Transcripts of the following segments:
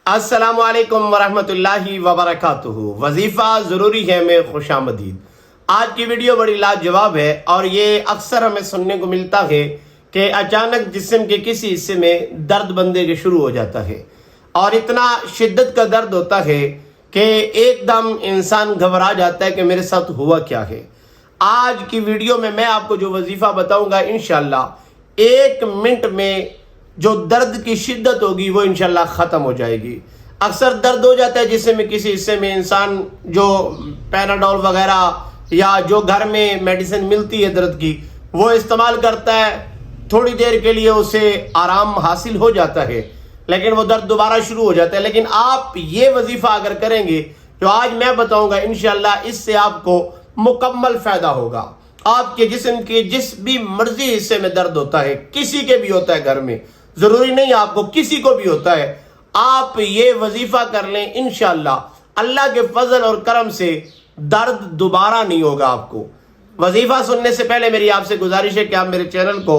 السلام علیکم ورحمۃ اللہ وبرکاتہ۔ وظیفہ ضروری ہے میں خوش آمدید۔ آج کی ویڈیو بڑی لاجواب ہے اور یہ اکثر ہمیں سننے کو ملتا ہے کہ اچانک جسم کے کسی حصے میں درد بندے کے شروع ہو جاتا ہے اور اتنا شدت کا درد ہوتا ہے کہ ایک دم انسان گھبرا جاتا ہے کہ میرے ساتھ ہوا کیا ہے۔ آج کی ویڈیو میں آپ کو جو وظیفہ بتاؤں گا انشاءاللہ 1 منٹ میں جو درد کی شدت ہوگی وہ انشاءاللہ ختم ہو جائے گی۔ اکثر درد ہو جاتا ہے جسم میں کسی حصے میں، انسان جو پیناڈول وغیرہ یا جو گھر میں میڈیسن ملتی ہے درد کی وہ استعمال کرتا ہے، تھوڑی دیر کے لیے اسے آرام حاصل ہو جاتا ہے لیکن وہ درد دوبارہ شروع ہو جاتا ہے۔ لیکن آپ یہ وظیفہ اگر کریں گے جو آج میں بتاؤں گا انشاءاللہ اس سے آپ کو مکمل فائدہ ہوگا۔ آپ کے جسم کے جس بھی مرضی حصے میں درد ہوتا ہے، کسی کے بھی ہوتا ہے، گھر میں ضروری نہیں آپ کو، کسی کو بھی ہوتا ہے، آپ یہ وظیفہ کر لیں انشاءاللہ اللہ کے فضل اور کرم سے درد دوبارہ نہیں ہوگا آپ کو۔ وظیفہ سننے سے پہلے میری آپ سے گزارش ہے کہ آپ میرے چینل کو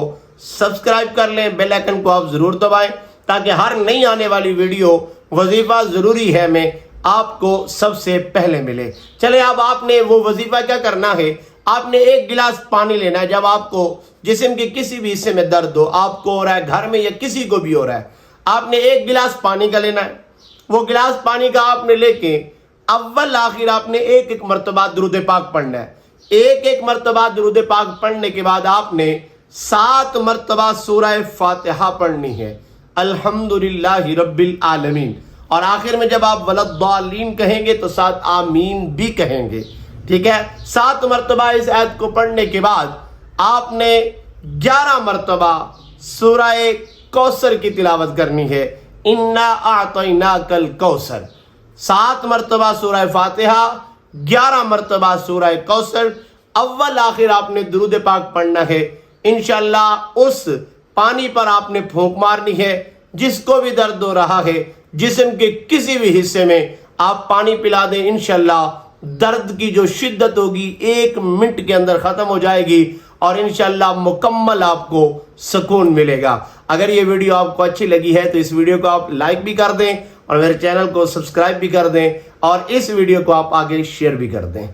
سبسکرائب کر لیں، بیل آئیکن کو آپ ضرور دبائیں تاکہ ہر نئی آنے والی ویڈیو وظیفہ ضروری ہے میں آپ کو سب سے پہلے ملے۔ چلے اب آپ نے وہ وظیفہ کیا کرنا ہے، آپ نے 1 گلاس پانی لینا ہے۔ جب آپ کو جسم کے کسی بھی حصے میں درد ہو، آپ کو ہو رہا ہے، گھر میں یا کسی کو بھی ہو رہا ہے، آپ نے 1 گلاس پانی کا لینا ہے۔ وہ گلاس پانی کا آپ نے لے کے اول آخر آپ نے 1 مرتبہ درود پاک پڑھنا ہے۔ 1 مرتبہ درود پاک پڑھنے کے بعد آپ نے 7 مرتبہ سورہ فاتحہ پڑھنی ہے، الحمدللہ رب العالمین، اور آخر میں جب آپ ولضالین کہیں گے تو ساتھ آمین بھی کہیں گے، ٹھیک ہے۔ 7 مرتبہ اس آیت کو پڑھنے کے بعد آپ نے 11 مرتبہ سورہ کوثر کی تلاوت کرنی ہے، انا اعطیناک الکوثر۔ 7 مرتبہ سورہ فاتحہ، 11 مرتبہ سورہ کوثر، اول آخر آپ نے درود پاک پڑھنا ہے۔ انشاءاللہ اس پانی پر آپ نے پھونک مارنی ہے۔ جس کو بھی درد ہو رہا ہے جسم کے کسی بھی حصے میں آپ پانی پلا دیں، انشاءاللہ درد کی جو شدت ہوگی 1 منٹ کے اندر ختم ہو جائے گی اور انشاءاللہ مکمل آپ کو سکون ملے گا۔ اگر یہ ویڈیو آپ کو اچھی لگی ہے تو اس ویڈیو کو آپ لائک بھی کر دیں اور میرے چینل کو سبسکرائب بھی کر دیں اور اس ویڈیو کو آپ آگے شیئر بھی کر دیں۔